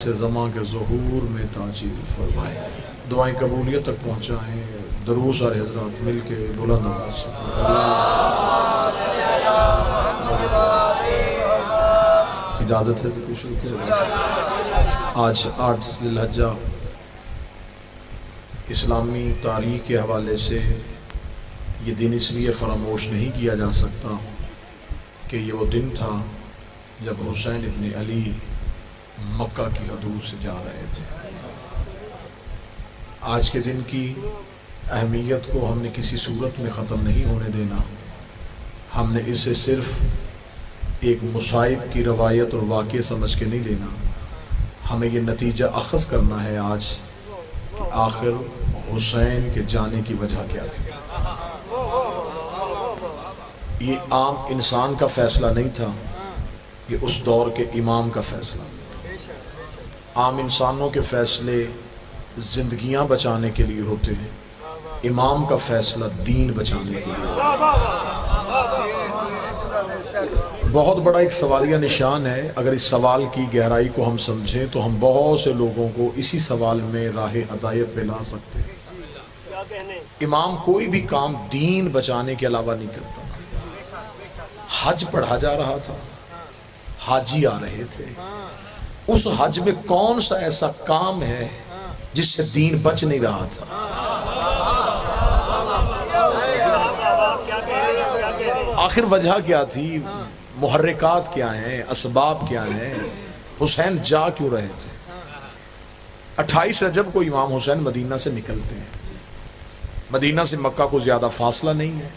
سے زمان کے ظہور میں تاجیل فرمائیں، دعائیں قبولیت تک پہنچائیں۔ درود سارے حضرات مل کے بلند آواز سے اجازت ہے ذکر شروع کیا۔ آج 8 ذی الحجہ اسلامی تاریخ کے حوالے سے یہ دن اس لیے فراموش نہیں کیا جا سکتا کہ یہ وہ دن تھا جب حسین ابن علی مکہ کی حدود سے جا رہے تھے۔ آج کے دن کی اہمیت کو ہم نے کسی صورت میں ختم نہیں ہونے دینا، ہم نے اسے صرف ایک مصائب کی روایت اور واقعہ سمجھ کے نہیں لینا، ہمیں یہ نتیجہ اخذ کرنا ہے آج کہ آخر حسین کے جانے کی وجہ کیا تھی۔ یہ عام انسان کا فیصلہ نہیں تھا، یہ اس دور کے امام کا فیصلہ تھا۔ عام انسانوں کے فیصلے زندگیاں بچانے کے لیے ہوتے ہیں، امام کا فیصلہ دین بچانے کے لیے ہوتا ہے۔ بہت بڑا ایک سوالیہ نشان ہے، اگر اس سوال کی گہرائی کو ہم سمجھیں تو ہم بہت سے لوگوں کو اسی سوال میں راہ ہدایت پہ لا سکتے ہیں۔ امام کوئی بھی کام دین بچانے کے علاوہ نہیں کرتا۔ حج پڑھا جا رہا تھا، حاجی آ رہے تھے، اس حج میں کون سا ایسا کام ہے جس سے دین بچ نہیں رہا تھا؟ آخر وجہ کیا تھی؟ محرکات کیا ہیں؟ اسباب کیا ہیں؟ حسین جا کیوں رہے تھے؟ 28 رجب کو امام حسین مدینہ سے نکلتے ہیں۔ مدینہ سے مکہ کو زیادہ فاصلہ نہیں ہے۔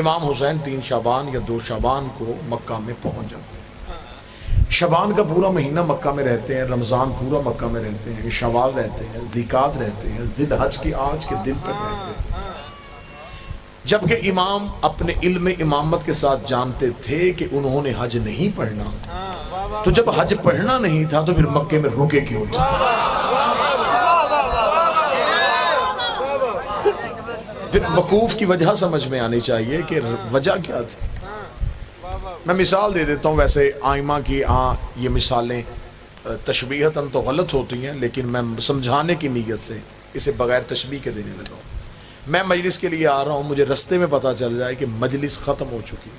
امام حسین 3 شعبان یا 2 شعبان کو مکہ میں پہنچ جاتے ہیں۔ شعبان کا پورا مہینہ مکہ میں رہتے ہیں، رمضان پورا مکہ میں رہتے ہیں، شوال رہتے ہیں، ذیقات رہتے ہیں، ذی الحج کی آج کے دن تک رہتے ہیں۔ جبکہ امام اپنے علم امامت کے ساتھ جانتے تھے کہ انہوں نے حج نہیں پڑھنا، تو جب حج پڑھنا نہیں تھا تو پھر مکے میں رکے کیوں تھے؟ پھر وقوف کی وجہ سمجھ میں آنی چاہیے کہ وجہ کیا تھی۔ میں مثال دے دیتا ہوں، ویسے آئمہ کی یہ مثالیں تشبیہتاً تو غلط ہوتی ہیں، لیکن میں سمجھانے کی نیت سے اسے بغیر تشبیہ کے دینے لگا ہوں۔ میں مجلس کے لیے آ رہا ہوں، مجھے رستے میں پتہ چل جائے کہ مجلس ختم ہو چکی ہے،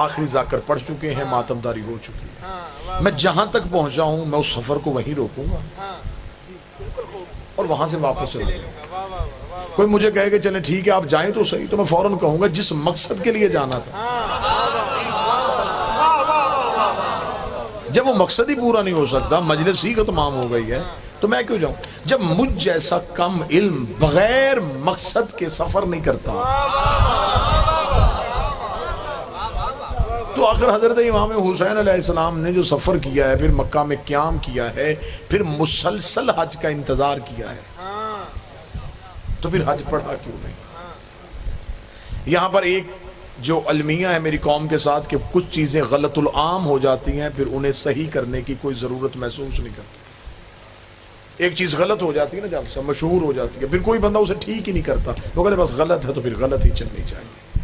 آخری ذاکر پڑھ چکے ہیں، ماتم داری ہو چکی ہے، میں جہاں تک پہنچا ہوں میں اس سفر کو وہیں روکوں گا اور وہاں سے واپس چلا جاؤں گا۔ کوئی مجھے کہے کہ چلیں ٹھیک ہے آپ جائیں تو صحیح، تو میں فوراً کہوں گا جس مقصد کے لیے جانا تھا، جب وہ مقصد ہی پورا نہیں ہو سکتا، مجلس ہی تمام ہو گئی ہے، تو میں کیوں جاؤں؟ جب مجھ جیسا کم علم بغیر مقصد کے سفر نہیں کرتا، تو آخر حضرت امام حسین علیہ السلام نے جو سفر کیا ہے، پھر مکہ میں قیام کیا ہے، پھر مسلسل حج کا انتظار کیا ہے، تو پھر حج پڑھا کیوں نہیں؟ یہاں پر ایک جو المیہ ہے میری قوم کے ساتھ کہ کچھ چیزیں غلط العام ہو جاتی ہیں، پھر انہیں صحیح کرنے کی کوئی ضرورت محسوس نہیں کرتی۔ ایک چیز غلط ہو جاتی ہے نا، جب مشہور ہو جاتی ہے، پھر کوئی بندہ اسے ٹھیک ہی نہیں کرتا، وہ کہتے بس غلط ہے تو پھر غلط ہی چلنی چاہیے۔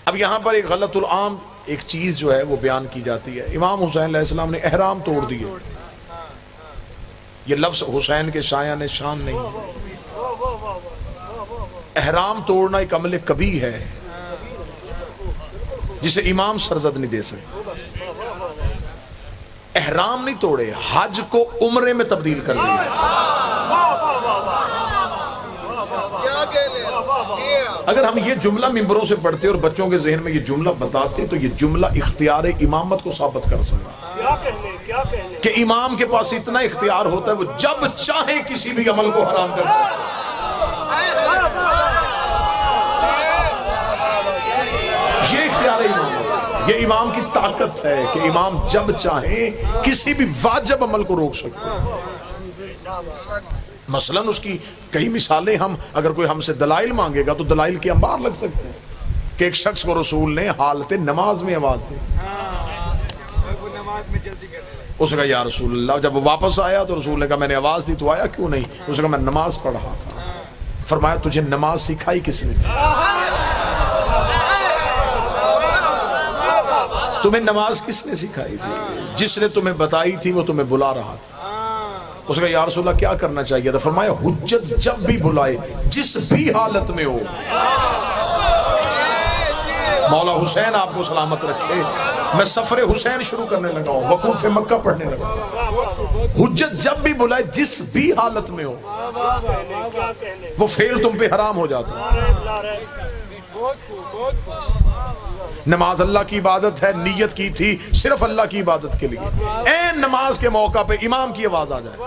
اب یہاں پر ایک غلط العام ایک چیز جو ہے وہ بیان کی جاتی ہے۔ امام حسین علیہ السلام نے احرام توڑ دیے، یہ لفظ حسین کے شایان شان نہیں ہے۔ احرام توڑنا ایک عمل کبیح ہے جسے امام سرزد نہیں دے سکتے۔ احرام نہیں توڑے، حج کو عمرے میں تبدیل کر دیا۔ اگر ہم یہ جملہ ممبروں سے پڑھتے اور بچوں کے ذہن میں یہ جملہ بتاتے تو یہ جملہ اختیار امامت کو ثابت کر سکتا کہ امام کے پاس اتنا اختیار ہوتا ہے، وہ جب چاہے کسی بھی عمل کو حرام کر سکتا ہے۔ یہ اختیار امام، یہ امام کی طاقت ہے کہ امام جب چاہے کسی بھی واجب عمل کو روک سکتے ہیں۔ مثلاً اس کی کئی مثالیں، ہم اگر کوئی ہم سے دلائل مانگے گا تو دلائل کے انبار لگ سکتے ہیں کہ ایک شخص کو رسول نے حالت نماز میں آواز دی، اس نے کہا یا رسول اللہ، جب وہ واپس آیا تو رسول نے کہا میں نے آواز دی تو آیا کیوں نہیں؟ اس نے کہا میں نماز پڑھ رہا تھا۔ فرمایا تجھے نماز سکھائی کس نے تھی؟ تمہیں نماز کس نے سکھائی تھی؟ جس نے تمہیں بتائی تھی وہ تمہیں بلا رہا تھا. اس کا یا رسول اللہ کیا کرنا چاہیے تھا؟ فرمایا حجت جب بھی بلائے جس بھی حالت میں ہو. مولا حسین آپ کو سلامت رکھے. میں سفر حسین شروع کرنے لگا ہوں, وقوف مکہ پڑھنے لگا ہوں. حجت جب بھی بلائے جس بھی حالت میں ہو, وہ فعل تم پہ حرام ہو جاتا ہے. نماز اللہ کی عبادت ہے, نیت کی تھی صرف اللہ کی عبادت کے لیے, این نماز کے موقع پہ امام کی آواز آ جائے.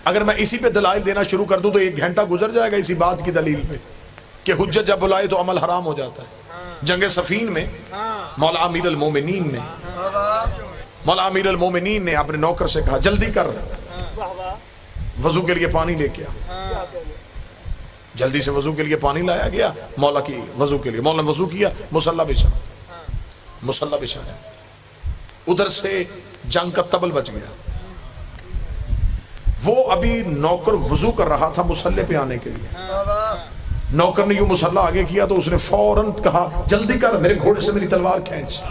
اگر میں اسی پہ دلائل دینا شروع کر دوں تو 1 گھنٹہ گزر جائے گا اسی بات کی دلیل پہ کہ حجت جب بلائے تو عمل حرام ہو جاتا ہے. جنگ صفین میں مولا امیر المومنین نے اپنے نوکر سے کہا جلدی کر, وضو کے لیے پانی لے کے آ. جلدی سے وضو کے لیے پانی لایا گیا مولا کی وضو کے لیے. مولا نے وضو کیا, مصلی بچھایا. ادھر سے جنگ کا طبل بچ گیا. وہ ابھی نوکر وضو کر رہا تھا مصلی پہ آنے کے لیے. نوکر نے یوں مصلی آگے کیا تو اس نے فوراً کہا جلدی کر, میرے گھوڑے سے میری تلوار کھینچ.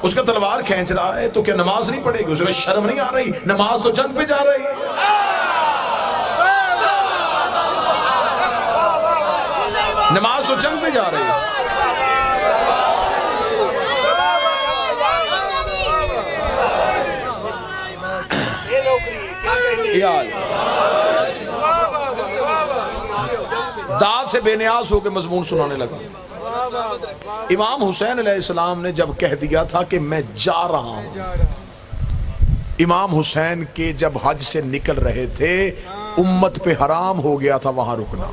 اس کا تلوار کھینچ رہا ہے تو کیا نماز نہیں پڑھے گی؟ اس کو شرم نہیں آ رہی؟ نماز تو جنگ پہ جا رہی ہے. نماز تو جنگ پہ جا رہی ہے. داد سے بے نیاز ہو کے مضمون سنانے لگا. امام حسین علیہ السلام نے جب کہہ دیا تھا کہ میں جا رہا ہوں, امام حسین کے جب حج سے نکل رہے تھے امت پہ حرام ہو گیا تھا وہاں رکنا.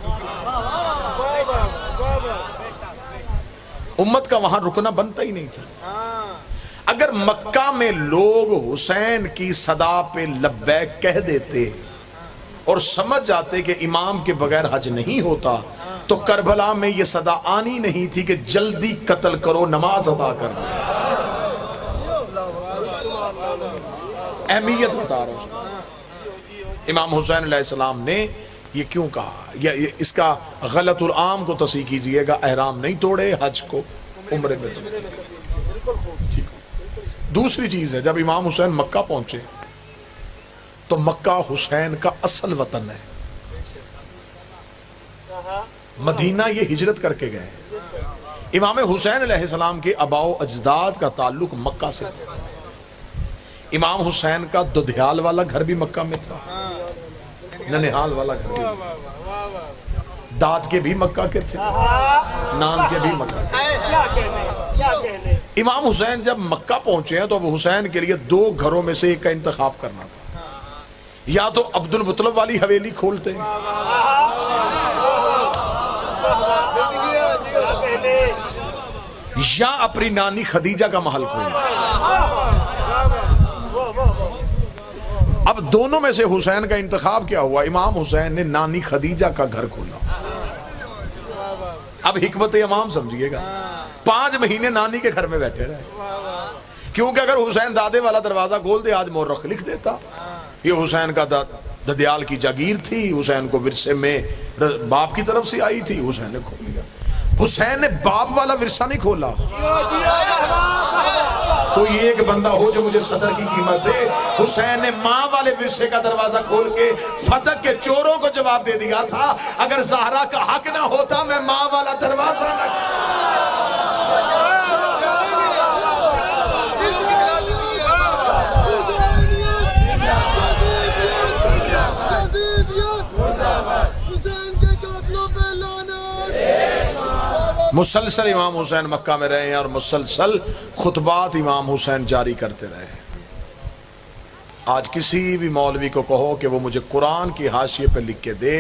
امت کا وہاں رکنا بنتا ہی نہیں تھا. اگر مکہ میں لوگ حسین کی صدا پہ لبیک کہہ دیتے اور سمجھ جاتے کہ امام کے بغیر حج نہیں ہوتا تو کربلا میں یہ صدا آنی نہیں تھی کہ جلدی قتل کرو, نماز ادا کر. اہمیت بتا رہا ہوں. امام حسین علیہ السلام نے یہ کیوں کہا, اس کا غلط العام کو تصحیح کیجئے گا. احرام نہیں توڑے, حج کو عمرے میں توڑے. دوسری چیز ہے, جب امام حسین مکہ پہنچے تو مکہ حسین کا اصل وطن ہے. مدینہ یہ ہجرت کر کے گئے. امام حسین علیہ السلام کے آباء و اجداد کا تعلق مکہ سے تھا. امام حسین کا ددھیال والا گھر بھی مکہ میں تھا, ننہال والا گھر بھی, داد کے بھی مکہ کے تھے, نان کے بھی مکہ کے. امام حسین جب مکہ پہنچے ہیں تو اب حسین کے لیے 2 گھروں میں سے ایک کا انتخاب کرنا تھا. یا تو عبد المطلب والی حویلی کھولتے یا اپنی نانی خدیجہ کا محل کھولتے. اب دونوں میں سے حسین کا انتخاب کیا ہوا؟ امام حسین نے نانی خدیجہ کا گھر کھولا. اب حکمت امام سمجھیے گا, 5 مہینے نانی کے گھر میں بیٹھے رہے, کیونکہ اگر حسین دادے والا دروازہ کھول دے آج مورخ لکھ دیتا یہ حسین کا ددیال کی جاگیر تھی, حسین کو ورثے میں باپ کی طرف سے آئی تھی, حسین نے کھول لیا. حسین نے باپ والا ورثہ نہیں کھولا. کوئی ایک بندہ ہو جو مجھے صدر کی قیمت دے. حسین نے ماں والے ورثے کا دروازہ کھول کے فتح کے چوروں کو جواب دے دیا تھا, اگر زہرا کا حق نہ ہوتا میں ماں والا دروازہ نہ مسلسل امام حسین مکہ میں رہے ہیں اور مسلسل خطبات امام حسین جاری کرتے رہے. آج کسی بھی مولوی کو کہو کہ وہ مجھے قرآن کی حاشیے پہ لکھ کے دے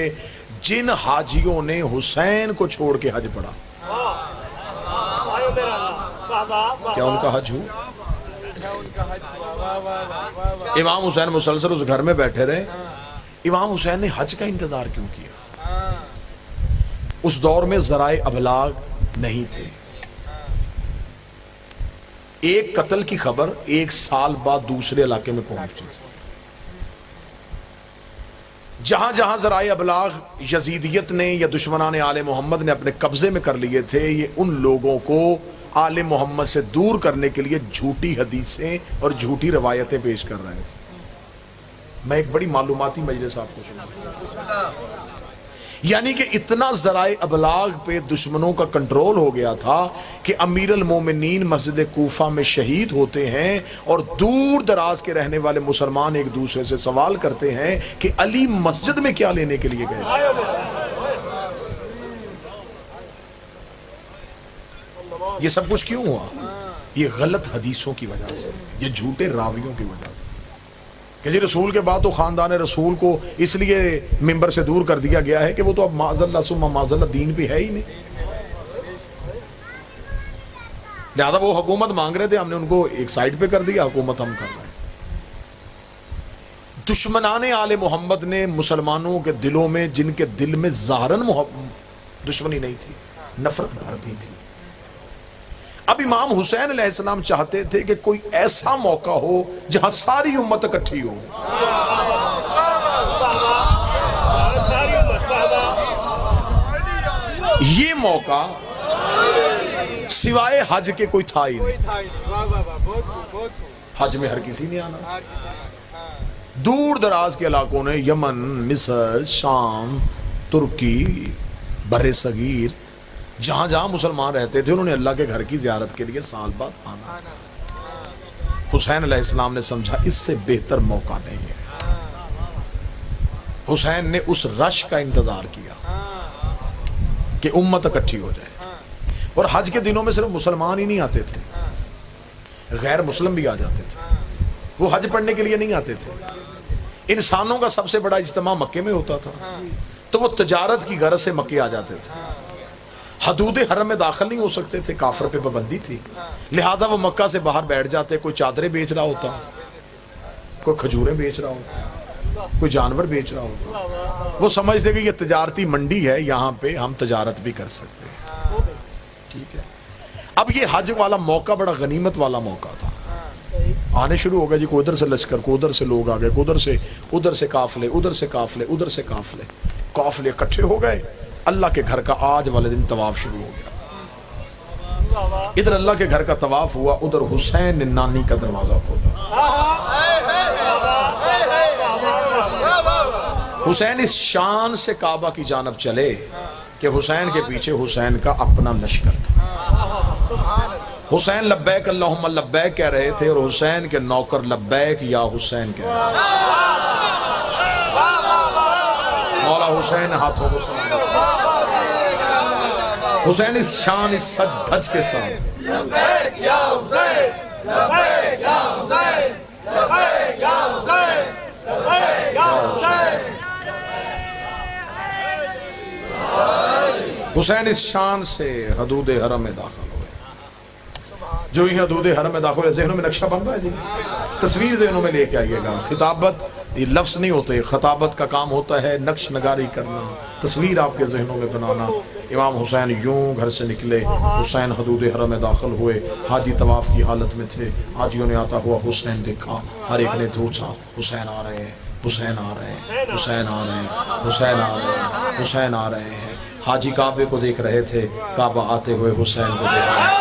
جن حاجیوں نے حسین کو چھوڑ کے حج پڑھا, کیا ان کا حج ہوا؟ امام حسین مسلسل اس گھر میں بیٹھے رہے. امام حسین نے حج کا انتظار کیوں کیا؟ اس دور میں ذرائع ابلاغ نہیں تھے. ایک قتل کی خبر 1 سال بعد دوسرے علاقے میں پہنچتی تھی. جہاں جہاں ذرائع ابلاغ یزیدیت نے یا دشمنان آل محمد نے اپنے قبضے میں کر لیے تھے, یہ ان لوگوں کو آل محمد سے دور کرنے کے لیے جھوٹی حدیثیں اور جھوٹی روایتیں پیش کر رہے تھے. میں ایک بڑی معلوماتی مجلس آپ کو سنا، یعنی کہ اتنا ذرائع ابلاغ پہ دشمنوں کا کنٹرول ہو گیا تھا کہ امیر المومنین مسجد کوفہ میں شہید ہوتے ہیں اور دور دراز کے رہنے والے مسلمان ایک دوسرے سے سوال کرتے ہیں کہ علی مسجد میں کیا لینے کے لیے گئے تھے. یہ سب کچھ کیوں ہوا؟ یہ غلط حدیثوں کی وجہ سے، یہ جھوٹے راویوں کی وجہ سے کہ جی رسول کے بعد تو خاندان رسول کو اس لیے ممبر سے دور کر دیا گیا ہے کہ وہ تو اب معاذ اللہ ثم معاذ اللہ دین بھی ہے ہی نہیں، لہذا وہ حکومت مانگ رہے تھے، ہم نے ان کو ایک سائڈ پہ کر دیا، حکومت ہم کر رہے ہیں. دشمنان آل محمد نے مسلمانوں کے دلوں میں، جن کے دل میں ظاہراً دشمنی نہیں تھی، نفرت بھر دی تھی. اب امام حسین علیہ السلام چاہتے تھے کہ کوئی ایسا موقع ہو جہاں ساری امت اکٹھی ہو. یہ موقع سوائے حج کے کوئی تھا ہی نہیں. حج میں ہر کسی نے آنا. دور دراز کے علاقوں نے، یمن، مصر، شام، ترکی، بر صغیر، جہاں جہاں مسلمان رہتے تھے انہوں نے اللہ کے گھر کی زیارت کے لیے سال بعد آنا تھا. حسین علیہ السلام نے سمجھا اس سے بہتر موقع نہیں ہے. حسین نے اس رش کا انتظار کیا کہ امت اکٹھی ہو جائے. اور حج کے دنوں میں صرف مسلمان ہی نہیں آتے تھے، غیر مسلم بھی آ جاتے تھے. وہ حج پڑھنے کے لیے نہیں آتے تھے. انسانوں کا سب سے بڑا اجتماع مکے میں ہوتا تھا، تو وہ تجارت کی غرض سے مکے آ جاتے تھے. حدود حرم میں داخل نہیں ہو سکتے تھے، کافر پہ پابندی تھی، لہٰذا وہ مکہ سے باہر بیٹھ جاتے. کوئی چادریں بیچ رہا ہوتا، کوئی کھجوریں بیچ رہا ہوتا، کوئی جانور بیچ رہا ہوتا. وہ سمجھتے کہ یہ تجارتی منڈی ہے، یہاں پہ ہم تجارت بھی کر سکتے ہیں. ٹھیک ہے. اب یہ حج والا موقع بڑا غنیمت والا موقع تھا. آنے شروع ہو گئے جی، کوئی ادھر سے لشکر، کوئی ادھر سے لوگ آ گئے، کوئی ادھر سے قافلے، ادھر سے قافلے، ادھر سے قافلے. قافلے اکٹھے ہو گئے. اللہ کے گھر کا آج والے دن طواف شروع ہو گیا. ادھر اللہ کے گھر کا طواف ہوا، ادھر حسین نے نانی کا دروازہ کھولا. حسین اس شان سے کعبہ کی جانب چلے کہ حسین کے پیچھے حسین کا اپنا لشکر تھا. حسین لبیک اللہم لبیک کہہ رہے تھے اور حسین کے نوکر لبیک یا حسین کہہ رہے تھے. مولا حسین ہاتھوں کو سلام. حسین اس شان، اس سج دھج کے ساتھ لبیک یا حسین، لبیک یا حسین، لبیک یا حسین، لبیک یا حسین. حسین اس شان سے حدود حرم میں داخل ہوئے. جو ہی حدود حرم میں داخل ہوئے، ذہنوں میں نقشہ بن رہا ہے جی، تصویر ذہنوں میں لے کے آئیے گا. خطابت یہ لفظ نہیں ہوتے، خطابت کا کام ہوتا ہے نقش نگاری کرنا، تصویر آپ کے ذہنوں میں بنانا. امام حسین یوں گھر سے نکلے، حسین حدود حرم میں داخل ہوئے. حاجی طواف کی حالت میں تھے. حاجیوں نے آتا ہوا حسین دیکھا، ہر ایک نے سوچا حسین آ رہے ہیں، حسین آ رہے ہیں، حسین آ رہے ہیں، حسین آ رہے ہیں، حسین آ رہے ہیں. حاجی کعبے کو دیکھ رہے تھے، کعبہ آتے ہوئے حسین کو دیکھ رہے تھے.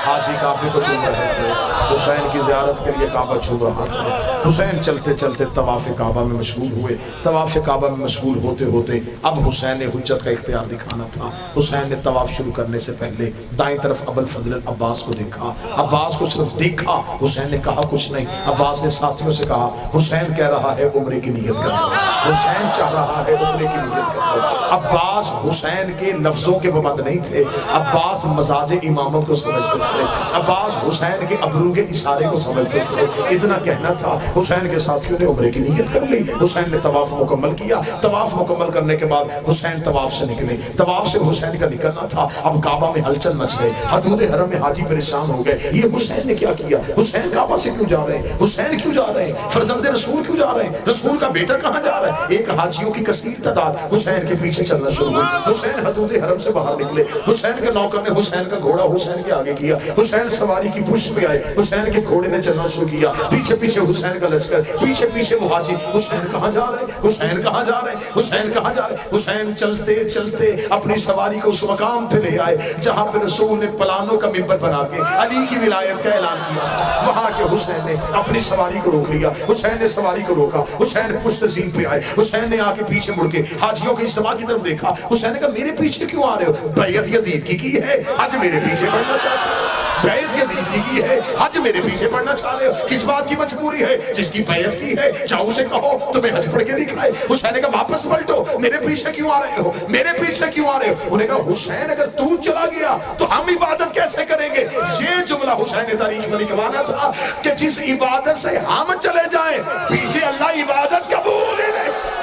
حاجی کعبے کو چوم رہے تھے، حسین کی زیارت کے لیے کعبہ چھو رہا تھا. حسین چلتے چلتے طواف کعبہ میں مشغول ہوئے. طواف کعبہ میں مشغول ہوتے ہوتے اب حسین نے حجت کا اختیار دکھانا تھا. حسین نے طواف شروع کرنے سے پہلے دائیں طرف ابو الفضل عباس کو دیکھا. عباس کو صرف دیکھا، حسین نے کہا کچھ نہیں. عباس نے ساتھیوں سے کہا حسین کہہ رہا ہے عمرے کی نیت کر لو، حسین چاہ رہا ہے عمرے کی نیت کر لو. عباس حسین کے لفظوں کے پابند نہیں تھے، عباس مزاج امامت کو سمجھتے تھے. عباس حسین کے ابرو کے اشارے کو سمجھتے تھے. اتنا کہنا تھا، حسین کے ساتھیوں نے عمرے کی نیت کر لی. حسین نے طواف مکمل کیا. طواف مکمل کرنے کے بعد حسین طواف سے نکلے. طواف سے حسین کا نکلنا تھا. اب کعبہ میں ہلچل مچ گئے. حدود حرم میں حاجی پریشان ہو گئے. یہ حسین نے کیا کیا؟ حسین کعبہ سے کیوں جا رہے ہیں؟ حسین کیوں جا رہے ہیں؟ فرزند رسول کیوں جا رہے ہیں؟ رسول کا بیٹا کہاں جا رہا ہے؟ ایک حاجیوں کی کثیر تعداد حسین کے پیچھے چلنا شروع ہوئی. حسین حدود حرم سے باہر نکلے. حسین کے نوکر نے حسین کا گھوڑا حسین کے آگے کیا. حسین سواری کی پشت پہ آئے، حسین کے گھوڑے نے چلنا شروع کیا، پیچھے پیچھے حسین کا لشکر، پیچھے پیچھے مہاجر، حسین کہاں جا رہے ہیں، حسین کہاں جا رہے ہیں، حسین کہاں جا رہے ہیں۔ حسین چلتے چلتے اپنی سواری کو اس مقام پہ لے آئے جہاں پہ رسول نے پلانوں کا ممبر بنا کے علی کی ولایت کا اعلان کیا تھا۔ وہاں کے حسین نے اپنی سواری کو روک لیا، حسین نے سواری کو روکا، حسین پشت زین پہ آئے، حسین نے آ کے پیچھے مڑ کے حاجیوں کے اجتماع کی طرف دیکھا، حسین نے کہا میرے پیچھے کیوں آ رہے ہو؟ بیعت یزید کی ہے، حج میرے پیچھے پڑھنا چاہتے ہو؟ بیعت یزید کی ہے، حج میرے پیچھے پڑھنا چاہ رہے ہو؟ کس بات کی مجبوری ہے؟ جس کی بیعت کی ہے جاؤ اسے کہو تمہیں حج پڑھ کے دکھائے۔ حسین نے کہا واپس پلٹو، میرے پیچھے کیوں آ رہے ہو؟ میرے پیچھے کیوں آ رہے ہو؟ انہوں نے کہا حسین اگر تو چلا گیا تو ہم عبادت کیسے کریں گے؟ یہ جملہ حسین نے تاریخ میں لکھوانا تھا کہ جس عبادت سے ہم چلے جائیں پیچھے اللہ عبادت قبول ہی نہیں۔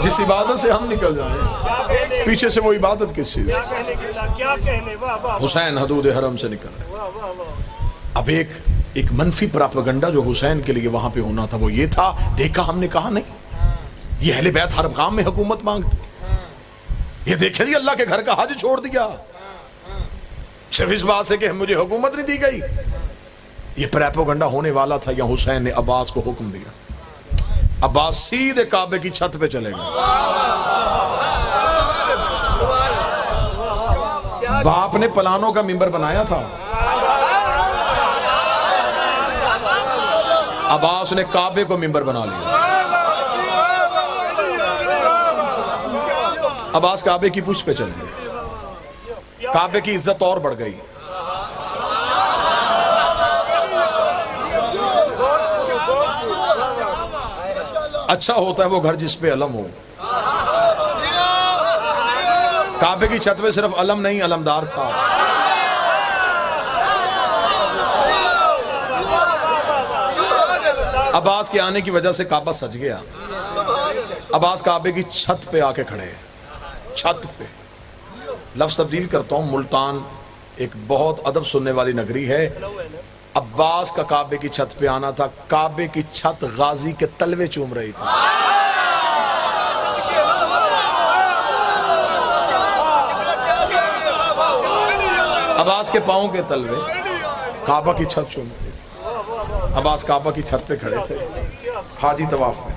جس عبادت سے ہم نکل جائیں پیچھے سے وہ عبادت کس چیز؟ حسین حدود حرم سے نکل رہے۔ اب ایک منفی پراپیگنڈا جو حسین کے لیے وہاں پہ ہونا تھا وہ یہ تھا، دیکھا ہم نے کہا نہیں یہ اہل بیت ہر مقام میں حکومت مانگتے، یہ دیکھیں جی اللہ کے گھر کا حج چھوڑ دیا صرف اس بات سے کہ مجھے حکومت نہیں دی گئی۔ یہ پراپیگنڈا ہونے والا تھا یا حسین نے عباس کو حکم دیا، عباس سیدھے کعبے کی چھت پہ چلے گا۔ باپ نے پلانوں کا ممبر بنایا تھا، عباس نے کعبے کو ممبر بنا لیا۔ عباس کعبے کی پشت پہ چلے گئے، کعبے کی عزت اور بڑھ گئی۔ اچھا ہوتا ہے وہ گھر جس پہ علم ہو۔ کعبے کی چھت پہ صرف علم نہیں علمدار تھا۔ عباس کے آنے کی وجہ سے کعبہ سج گیا۔ عباس کعبے کی چھت پہ آ کے کھڑے، چھت پہ۔ لفظ تبدیل کرتا ہوں، ملتان ایک بہت ادب سننے والی نگری ہے۔ عباس کا کعبے کی چھت پہ آنا تھا، کعبے کی چھت غازی کے تلوے چوم رہی تھی۔ عباس کے پاؤں کے تلوے کعبہ کی چھت چوم رہی تھی۔ عباس کعبہ کی چھت پہ کھڑے تھے، حاجی طواف میں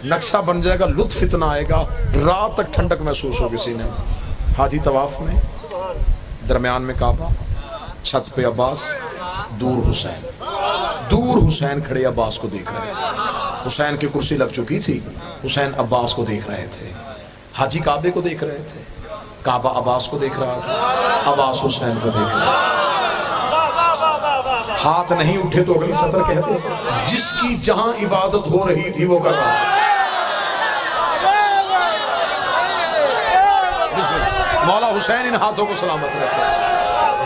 نقشہ بن جائے گا، لطف اتنا آئے گا، رات تک ٹھنڈک محسوس ہوگی سینے میں۔ حاجی طواف میں درمیان میں کعبہ، چھت پہ عباس، دور حسین کھڑے عباس کو دیکھ رہے تھے۔ حسین کی کرسی لگ چکی تھی، حسین عباس کو دیکھ رہے تھے۔ حاجی کعبے کو دیکھ رہے تھے، کعبہ عباس کو دیکھ رہا تھا، عباس حسین کو دیکھ رہا تھا۔ ہاتھ نہیں اٹھے تو اگلی سطر کہتے جس کی جہاں عبادت ہو رہی تھی وہ کر رہا۔ مولا حسین ان ہاتھوں کو سلامت رکھے۔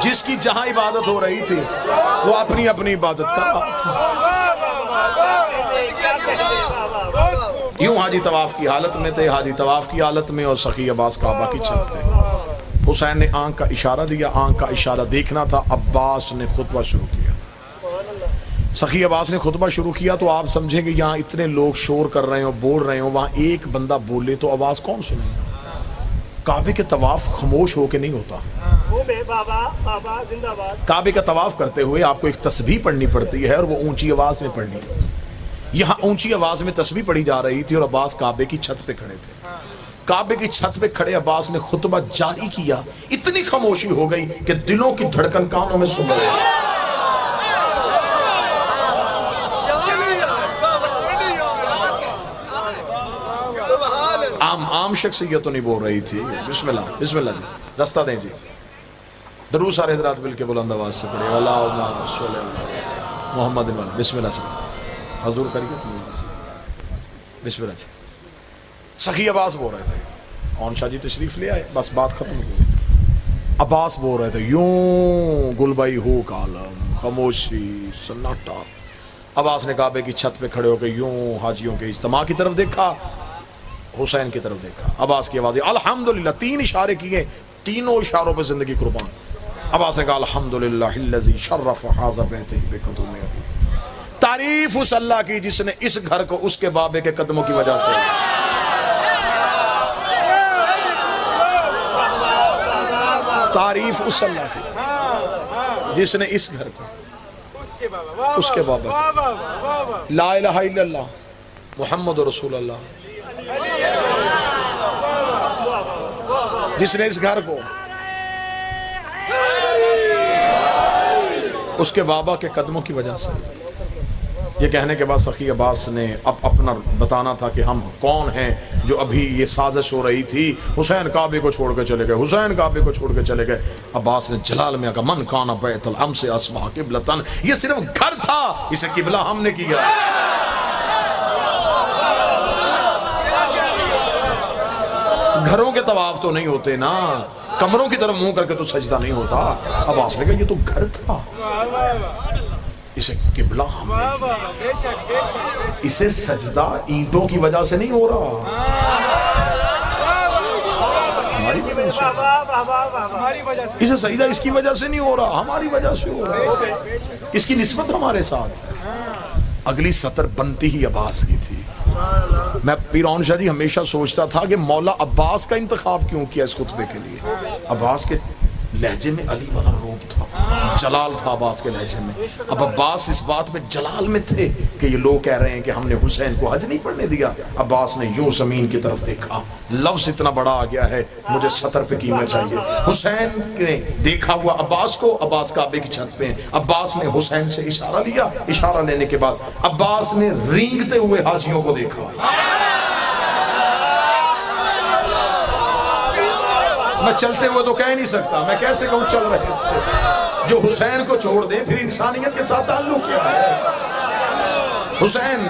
جس کی جہاں عبادت ہو رہی تھی وہ اپنی اپنی عبادت کر رہا تھا۔ یوں حاجی طواف کی حالت میں تھے، حاجی طواف کی حالت میں، اور سخی عباس کعبہ کی چھت پہ۔ حسین نے آنکھ کا اشارہ دیا، آنکھ کا اشارہ دیکھنا تھا۔ عباس نے خطبہ شروع کیا، سخی عباس نے خطبہ شروع کیا تو آپ سمجھیں گے یہاں اتنے لوگ شور کر رہے ہوں، بول رہے ہوں، وہاں ایک بندہ بولے تو آواز کون سنے؟ کعبے کے طواف خاموش ہو کے نہیں ہوتا۔ کعبے کا طواف کرتے ہوئے آپ کو ایک تسبیح پڑھنی پڑتی ہے اور وہ اونچی آواز میں پڑھنی ہے۔ یہاں اونچی آواز میں تسبیح پڑھی جا رہی تھی اور عباس کعبے کی چھت پہ کھڑے تھے۔ کعبے کی چھت پہ کھڑے عباس نے خطبہ جاری کیا، اتنی خاموشی ہو گئی کہ دلوں کی دھڑکن کانوں میں سن رہے ہیں۔ عام شخص یہ تو نہیں بول رہی تھی۔ بسم اللہ بسم اللہ جی، رستہ دیں جی۔ درود سارے حضرات مل کے بلند آواز سے پڑھے، اللہم صلی اللہ محمد وعلی۔ بسم اللہ سے حضور خیریت، بسم اللہ جی۔ سخی عباس بول رہے تھے، اون شاہ جی تشریف لے آئے، بس بات ختم ہو گئی۔ عباس بول رہے تھے، یوں گلبائی ہو کالم، خاموشی، سناٹا۔ عباس نے کعبے کی چھت پہ کھڑے ہو کے یوں حاجیوں کے اجتماع کی طرف دیکھا، حسین کی طرف دیکھا۔ عباس کی آواز الحمدللہ، 3 اشارے کیے، تینوں اشاروں پہ زندگی قربان۔ عباس نے کہا الحمدللہ الذی شرف ھذا بیتہ بقدوم ابی، تعریف اس اللہ کی جس نے اس گھر کو اس کے بابے کے قدموں کی وجہ سے، تعریف اس اللہ کی جس نے اس گھر کو اس کے بابا کی، لا الہ الا اللہ محمد رسول اللہ، جس نے اس گھر کو اس کے بابا کے قدموں کی وجہ سے۔ یہ کہنے کے بعد سخی عباس نے اب اپنا بتانا تھا کہ ہم کون ہیں جو ابھی یہ سازش ہو رہی تھی، حسین کعبے کو چھوڑ کے چلے گئے، حسین کعبے کو چھوڑ کے چلے گئے۔ عباس نے جلال میں کہا من کان بیت الامس اصبح قبلۃ، یہ صرف گھر تھا، اسے قبلہ ہم نے کیا۔ گھروں کے طواف تو نہیں ہوتے نا، کمروں کی طرف منہ کر کے تو سجدہ نہیں ہوتا۔ عباس نے کہا یہ تو گھر تھا، اسے قبلہ ہم نے کیا، اسے سجدہ اینٹوں کی وجہ سے نہیں ہو رہا، ہماری وجہ سے، اسے سجدہ اس کی وجہ سے نہیں ہو رہا، ہماری وجہ سے ہو رہا، اس کی نسبت ہمارے ساتھ ہے۔ اگلی سطر بنتی ہی عباس کی تھی۔ میں پیران شاہ جی ہمیشہ سوچتا تھا کہ مولا عباس کا انتخاب کیوں کیا اس خطبے کے لیے۔ عباس کے لہجے میں علی والا روب تھا، جلال تھا عباس کے لہجے میں۔ اب عباس اس بات میں جلال میں تھے کہ یہ لوگ کہہ رہے ہیں کہ ہم نے حسین کو حج نہیں پڑھنے دیا۔ عباس نے یوں زمین کی طرف دیکھا، لفظ اتنا بڑا آ گیا ہے مجھے سطر پہ قیمت چاہیے۔ حسین نے دیکھا ہوا عباس کو، عباس کعبے کی چھت پہ ہیں، عباس نے حسین سے اشارہ لیا، اشارہ لینے کے بعد عباس نے رینگتے ہوئے حاجیوں کو دیکھا۔ میں چلتے ہوئے تو کہہ نہیں سکتا، میں کیسے کہوں چل رہے تھے، جو حسین کو چھوڑ دے پھر انسانیت کے ساتھ تعلق کیا ہے۔ حسین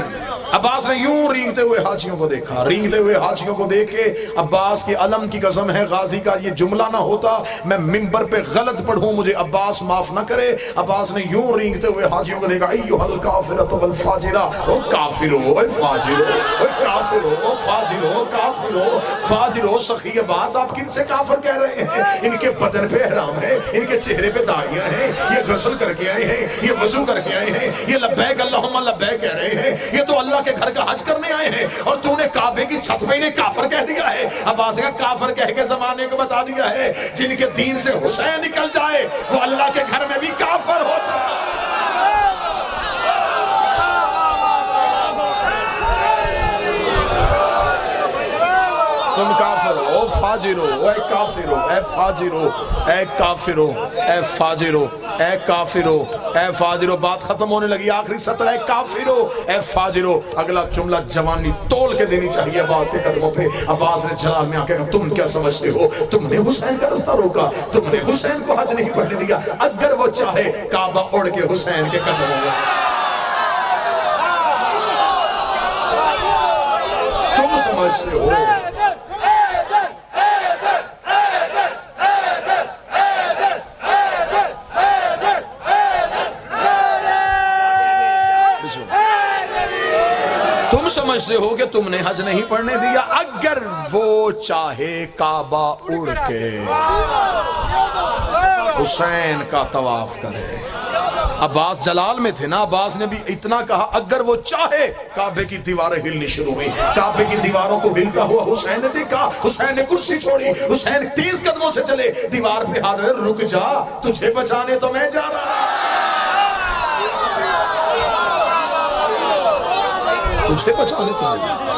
عباس نے یوں رینگتے ہوئے حاجیوں کو دیکھا، رینگتے ہوئے حاجیوں کو دیکھے عباس کی علم کی قسم ہے غازی کا یہ جملہ نہ ہوتا میں منبر پہ غلط پڑھوں، مجھے عباس معاف نہ کرے۔ عباس نے یوں رینگتے ہوئے حاجیوں کو دیکھا ایھا الکافرۃ والفاجرہ، او کافرو، اے فاجرو، اے کافرو، او فاجرو، کافرو، فاجرو۔ سخی عباس آپ کن سے کافر کہہ رہے ہیں؟ ان کے بدن پہ احرام ہے، ان کے چہرے پہ داڑیاں ہیں، یہ غسل کر کے آئے ہیں، یہ وضو کر کے آئے ہیں، یہ لبیک اللہم لبیک کہہ رہے ہیں، یہ تو اللہ کے گھر کا حج کرنے آئے ہیں، اور تو نے کعبے کی چھت پہ انہیں کافر کہہ دیا ہے۔ عباس کا کافر کہہ کے زمانے کو بتا دیا ہے جن کے دین سے حسین نکل جائے وہ اللہ کے گھر میں بھی کافر ہوتا ہے۔ تم کافر ہو، فاجر ہو، اے کافر ہو، اے فاجر ہو، اے کافر ہو، اے فاجر ہو، اے کافر ہو، اے فاجر ہو۔ بات ختم ہونے لگی، آخری سطر اے کافر ہو، اے فاجر ہو۔ اگلا جملہ جوانی تول کے دینی چاہیے عباس کے قدموں پہ۔ عباس نے جلال میں آ کے کہا تم کیا سمجھتے ہو، تم نے حسین کا رستہ روکا، تم نے حسین کو حج نہیں پڑھنے دیا، اگر وہ چاہے کعبہ اڑ کے حسین کے قدموں میں۔ تم سمجھتے ہو سمجھتے ہو کہ تم نے حج نہیں پڑھنے دیا، اگر وہ چاہے کعبہ اڑ کے حسین کا طواف کرے۔ عباس جلال میں تھے نا، عباس نے بھی اتنا کہا اگر وہ چاہے۔ کعبے کی دیواریں ہلنی شروع ہوئی، کعبے کی دیواروں کو ہلتا ہوا حسین نے دیکھا، حسین نے کرسی چھوڑی، حسین تیز قدموں سے چلے، دیوار پہ ہاتھ رکھ، رک جا تجھے بچانے تو میں جا رہا، تجھے بچانے تو میں جا رہا۔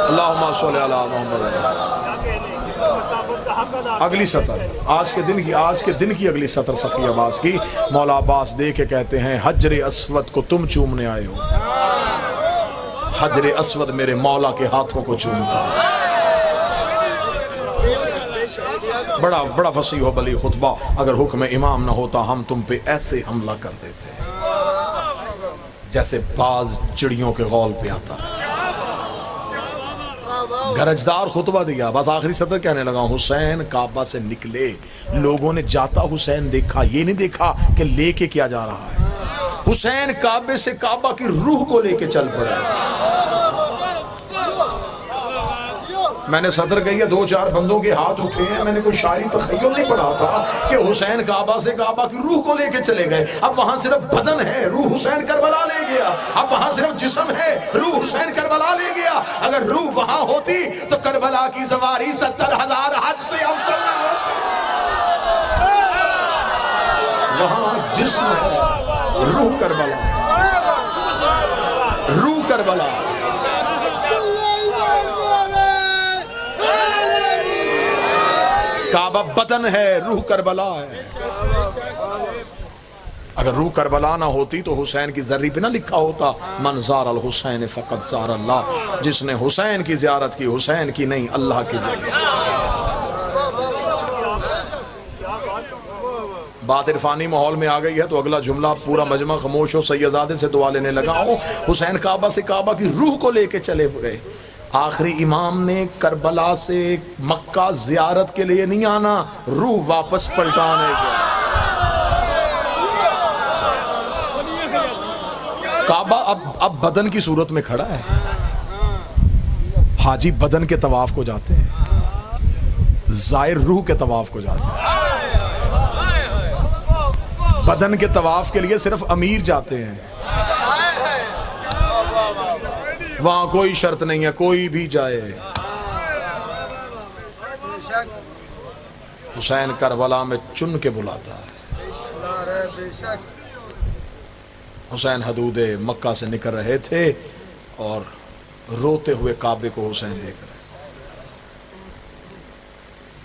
اللہم صلی علی محمد۔ اگلی سطر آج کے دن کی اگلی سطر سخی عباس کی۔ مولا عباس دے کے کہتے ہیں حجر اسود کو تم چومنے آئے ہو، حجر اسود میرے مولا کے ہاتھوں کو چومتا ہے۔ بڑا فصیح و بلی خطبہ، اگر حکم امام نہ ہوتا ہم تم پہ ایسے حملہ کر دیتے جیسے باز چڑیوں کے غول پہ آتا۔ گرجدار خطبہ دیا، بس آخری سطر کہنے لگا حسین کعبہ سے نکلے، لوگوں نے جاتا حسین دیکھا، یہ نہیں دیکھا کہ لے کے کیا جا رہا ہے۔ حسین کعبے سے کعبہ کی روح کو لے کے چل پڑے۔ میں نے صدر کہی ہے 2-4 بندوں کے ہاتھ اٹھے ہیں، میں نے کوئی شاعری تخیل نہیں پڑھا تھا کہ حسین کعبہ سے کعبہ کی روح کو لے کے چلے گئے، اب وہاں صرف بدن ہے، روح حسین کربلا لے گیا، اب وہاں صرف جسم ہے، روح حسین کربلا لے گیا۔ اگر روح وہاں ہوتی تو کربلا کی سواری 70,000 حج سے افضل نہ ہوتی۔ وہاں جسم ہے، روح کربلا، روح کربلا۔ کعبہ بدن ہے، روح کربلا ہے۔ اگر روح کربلا نہ ہوتی تو حسین کی ذری پہ نہ لکھا ہوتا من زار الحسین فقط زار اللہ، جس نے حسین کی زیارت کی، حسین کی نہیں اللہ کی زیارت۔ بات عرفانی ماحول میں آ گئی ہے تو اگلا جملہ پورا مجمع خاموش ہو، سیدزادے سے دعا لینے لگا ہوں۔ حسین کعبہ سے کعبہ کی روح کو لے کے چلے گئے۔ آخری امام نے کربلا سے مکہ زیارت کے لیے نہیں آنا، روح واپس پلٹانے گیا۔ کعبہ اب بدن کی صورت میں کھڑا ہے۔ حاجی بدن کے طواف کو جاتے ہیں، زائر روح کے طواف کو جاتے ہیں۔ بدن کے طواف کے لیے صرف امیر جاتے ہیں، وہاں کوئی شرط نہیں ہے، کوئی بھی جائے۔ حسین کربلا میں چن کے بلاتا ہے۔ حسین حدود مکہ سے نکل رہے تھے اور روتے ہوئے کعبے کو حسین دیکھ رہے۔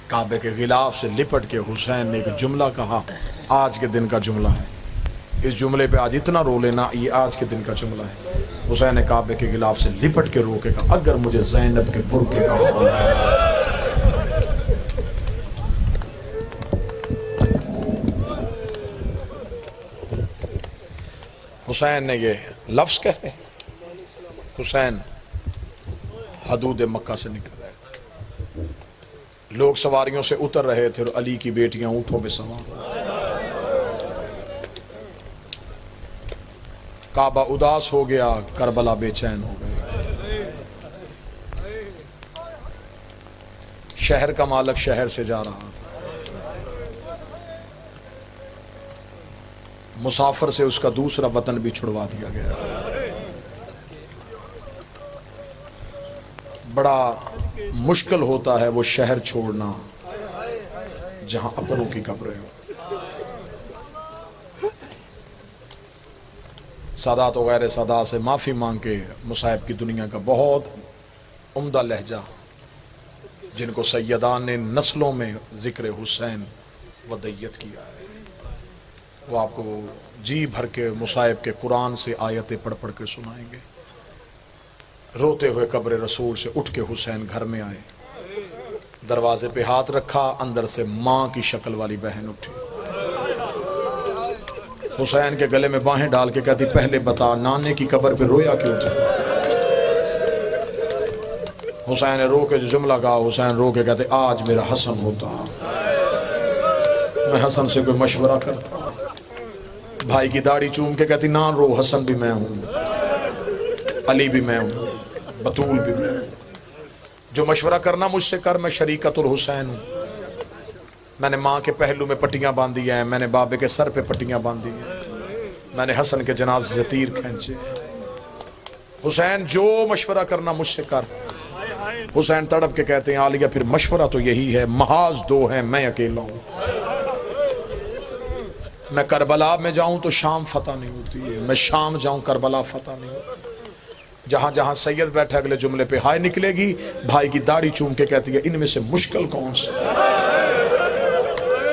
کعبے کے غلاف سے لپٹ کے حسین نے ایک جملہ کہا، آج کے دن کا جملہ ہے، اس جملے پہ آج اتنا رو لینا، یہ آج کے دن کا جملہ ہے۔ حسین نے کعبے کے غلاف سے لپٹ کے رو کے کہا، اگر مجھے زینب کے برقعے کا خوف ہے۔ حسین نے یہ لفظ کہے، حسین حدود مکہ سے نکل رہے تھے، لوگ سواریوں سے اتر رہے تھے اور علی کی بیٹیاں اونٹوں میں سوار۔ کعبہ اداس ہو گیا، کربلا بے چین ہو گئے۔ شہر کا مالک شہر سے جا رہا تھا، مسافر سے اس کا دوسرا وطن بھی چھڑوا دیا گیا۔ بڑا مشکل ہوتا ہے وہ شہر چھوڑنا جہاں اپنوں کی قبریں ہوں۔ سادات و غیر سادات سے معافی مانگ کے مصائب کی دنیا کا بہت عمدہ لہجہ، جن کو سیدان نے نسلوں میں ذکر حسین ودیت کیا ہے، وہ آپ کو جی بھر کے مصائب کے قرآن سے آیتیں پڑھ پڑھ کے سنائیں گے۔ روتے ہوئے قبر رسول سے اٹھ کے حسین گھر میں آئے، دروازے پہ ہاتھ رکھا، اندر سے ماں کی شکل والی بہن اٹھی، حسین کے گلے میں باہیں ڈال کے کہتی، پہلے بتا نانے کی قبر پہ رویا کیوں تھا؟ حسین نے رو کے جو جملہ کہا، حسین رو کے کہتے، آج میرا حسن ہوتا، میں حسن سے کوئی مشورہ کرتا۔ بھائی کی داڑھی چوم کے کہتی، نہ رو، حسن بھی میں ہوں، علی بھی میں ہوں، بطول بھی میں ہوں، جو مشورہ کرنا مجھ سے کر، میں شریکت الحسین ہوں۔ میں نے ماں کے پہلو میں پٹیاں باندھی ہیں، میں نے بابے کے سر پہ پٹیاں باندھی ہیں، میں نے حسن کے جنازے سے تیر کھینچے۔ حسین جو مشورہ کرنا مجھ سے کر۔ حسین تڑپ کے کہتے ہیں، عالیہ پھر مشورہ تو یہی ہے، محاذ دو ہیں، میں اکیلا ہوں۔ میں کربلا میں جاؤں تو شام فتح نہیں ہوتی ہے، میں شام جاؤں کربلا فتح نہیں ہوتی۔ جہاں جہاں سید بیٹھے اگلے جملے پہ ہائے نکلے گی، بھائی کی داڑھی چوم کے کہتی ہے، ان میں سے مشکل کون سا؟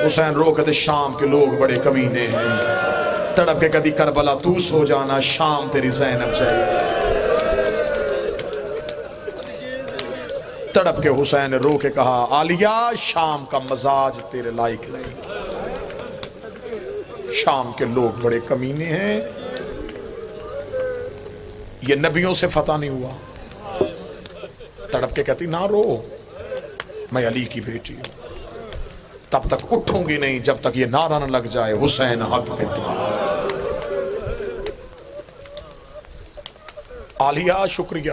حسین رو کہتے، شام کے لوگ بڑے کمینے ہیں۔ تڑپ کے کہتی، کربلا تو سو جانا، شام تیری زینب چاہیے۔ تڑپ کے حسین نے رو کے کہا، عالیہ شام کا مزاج تیرے لائق نہیں، شام کے لوگ بڑے کمینے ہیں، یہ نبیوں سے فتح نہیں ہوا۔ تڑپ کے کہتی، نہ رو، میں علی کی بیٹی ہوں، تب تک اٹھوں گی نہیں جب تک یہ نعرہ نہ لگ جائے، حسین حق پہ تھا۔ عالیہ شکریہ،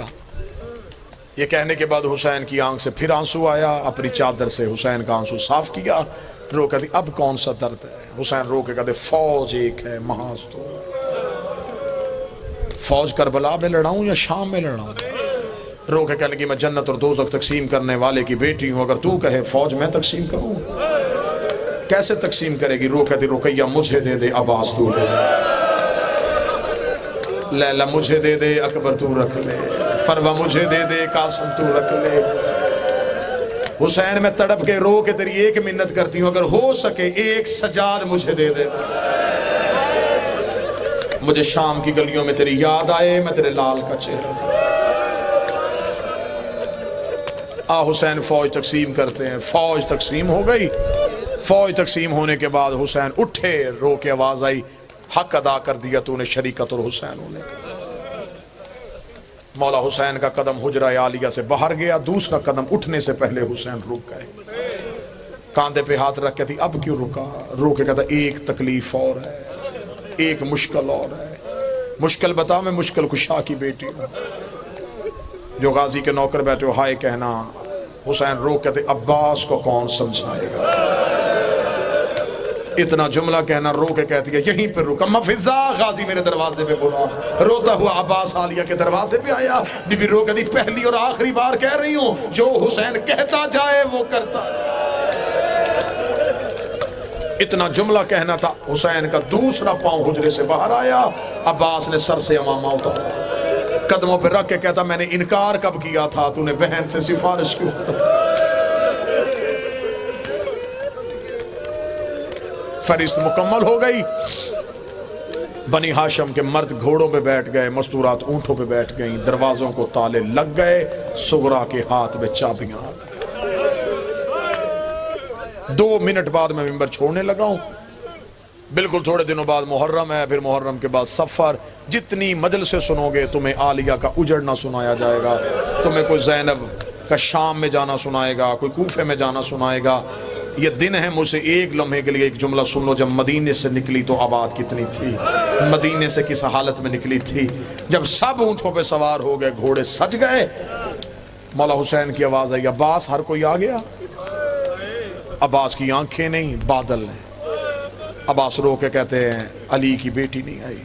یہ کہنے کے بعد حسین کی آنکھ سے پھر آنسو آیا، اپنی چادر سے حسین کا آنسو صاف کیا، رو کہتی اب کون سا درد ہے؟ حسین رو کے کہتے فوج ایک ہے محاذ تو، فوج کربلا میں لڑاؤں یا شام میں لڑاؤں؟ رو کے کہنے لگی میں جنت اور دوزخ تقسیم کرنے والے کی بیٹی ہوں، اگر تو کہے فوج میں تقسیم کروں کیسے تقسیم کرے گی؟ رو کہتی رقیہ مجھے دے دے عباس تو دے دے، لیلا مجھے دے دے اکبر تو رکھ لے، فروہ مجھے دے دے قاسم تو رکھ لے۔ حسین میں تڑپ کے رو کے تیری ایک منت کرتی ہوں، اگر ہو سکے ایک سجاد مجھے دے دے، مجھے شام کی گلیوں میں تیری یاد آئے، میں تیرے لال کا چہرہ۔ حسین فوج تقسیم کرتے ہیں، فوج تقسیم ہو گئی۔ فوج تقسیم ہونے کے بعد حسین اٹھے، رو کے آواز آئی حق ادا کر دیا تو نے شریکت الحسین ہونے کا۔ مولا حسین کا قدم حجرہ عالیہ سے باہر گیا، دوسرا قدم اٹھنے سے پہلے حسین رک گئے، کاندھے پہ ہاتھ رکھ کے تھی اب کیوں رکا؟ رو کے کہتا ایک تکلیف اور ہے، ایک مشکل اور ہے۔ مشکل بتا، میں مشکل کشا کی بیٹی ہوں، جو غازی کے نوکر بیٹھے ہو ہائے کہنا۔ حسین رو کہتے عباس کو کون سمجھائے گا؟ اتنا جملہ کہنا، رو کے کہتی ہے یہیں پر رکا، مفزا غازی میرے دروازے پہ بولا، روتا ہوا عباس عالیہ کے دروازے پہ آیا۔ بی بی رو کہتی پہلی اور آخری بار کہہ رہی ہوں، جو حسین کہتا جائے وہ کرتا ہے۔ اتنا جملہ کہنا تھا، حسین کا دوسرا پاؤں حجرے سے باہر آیا، عباس نے سر سے امامہ اتارا، قدموں پہ رکھ کے کہتا میں نے انکار کب کیا تھا، تو نے بہن سے سفارش کیوں؟ فہرست مکمل ہو گئی۔ بنی ہاشم کے مرد گھوڑوں پہ بیٹھ گئے، مستورات اونٹوں پہ بیٹھ گئیں، دروازوں کو تالے لگ گئے، سغرا کے ہاتھ میں چابیاں آ گئیں۔ 2 منٹ بعد میں ممبر چھوڑنے لگا ہوں، بالکل تھوڑے دنوں بعد محرم ہے، پھر محرم کے بعد سفر۔ جتنی مجلسیں سنو گے تمہیں عالیہ کا اجڑنا سنایا جائے گا، تمہیں کوئی زینب کا شام میں جانا سنائے گا، کوئی کوفے میں جانا سنائے گا۔ یہ دن ہے، مجھ سے ایک لمحے کے لیے ایک جملہ سن لو، جب مدینے سے نکلی تو آباد کتنی تھی، مدینے سے کس حالت میں نکلی تھی۔ جب سب اونٹوں پہ سوار ہو گئے، گھوڑے سج گئے، مولا حسین کی آواز آئی عباس ہر کوئی آ گیا؟ عباس کی آنکھیں نہیں، بادل ہیں۔ عباس رو کے کہتے ہیں علی کی بیٹی نہیں آئی۔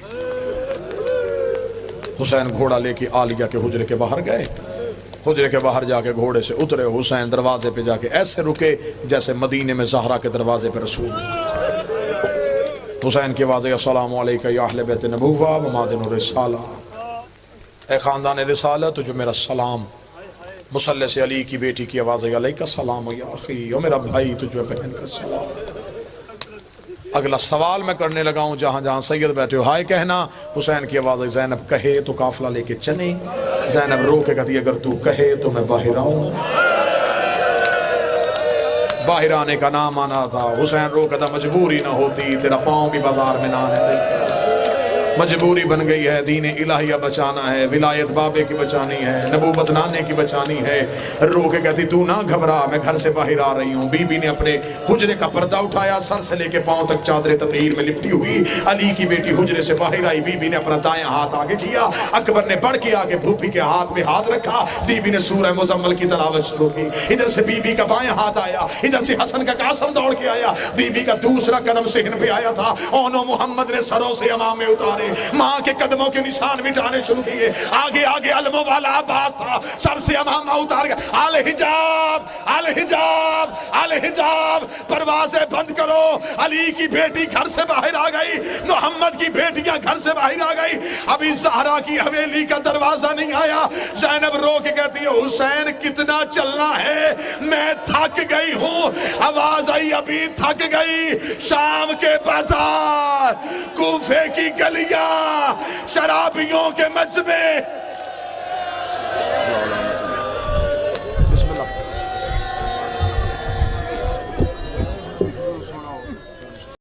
حسین گھوڑا لے کے عالیہ کے حجرے کے باہر گئے، حجرے کے باہر جا کے گھوڑے سے اترے، حسین دروازے پہ جا کے ایسے رکے جیسے مدینے میں زہرا کے دروازے پہ رسول۔ حسین کی آواز ہے السلام علیکہ یا اہل بیت نبوہ و مادن الرسالہ، اے خاندان رسالت تجھے میرا سلام۔ مصلی سے علی کی بیٹی کی آواز ہے علیکہ السلام یا اخی، او میرا بھائی تجھے بہن کا سلام۔ اگلا سوال میں کرنے لگا ہوں، جہاں جہاں سید بیٹھے ہو ہائے کہنا۔ حسین کی آواز ہے زینب کہے تو قافلہ لے کے چلیں؟ زینب رو کے کہتی اگر تو کہے تو میں باہر آؤں۔ باہر آنے کا نام آنا تھا۔ حسین رو کہتا مجبوری نہ ہوتی تیرا پاؤں بھی بازار میں نہ آنے، مجبوری بن گئی ہے، دین الہیہ بچانا ہے، ولایت بابے کی بچانی ہے، نبوت نانے کی بچانی ہے۔ رو کے کہتی تو نہ گھبرا، میں گھر سے باہر آ رہی ہوں۔ بی بی نے اپنے حجرے کا پردہ اٹھایا، سر سے لے کے پاؤں تک چادر تطہیر میں لپٹی ہوئی۔ علی کی بیٹی حجرے سے باہر آئی، بی بی نے اپنا دایاں ہاتھ آگے کیا، اکبر نے بڑھ کے آگے پھوپھی کے ہاتھ میں ہاتھ رکھا، بی بی نے سورہ مزمل کی تلاوت شروع کی۔ ادھر سے بی بی کا بایاں ہاتھ آیا، ادھر سے حسن کا قاسم دوڑ کے آیا، بی بی کا دوسرا قدم صحن پہ آیا تھا، اونو محمد نے سروں سے امامے اتارے، ماں کے قدموں کے نشان مٹانے شروع کیے۔ آگے آگے علموں والا عباس تھا، سر سے امامہ اتار گیا، الحجاب الحجاب الحجاب، پروازیں بند کرو۔ علی کی بیٹی گھر سے باہر آ گئی، محمد کی بیٹیاں گھر سے باہر آ گئی، ابھی زہرا کی حویلی کا دروازہ نہیں آیا۔ زینب رو کے کہتی ہے حسین کتنا چلنا ہے، میں تھک گئی ہوں۔ آواز آئی ابھی تھک گئی، شام کے بازار، کوفے کی گلیاں، شرابیوں کے مجمع،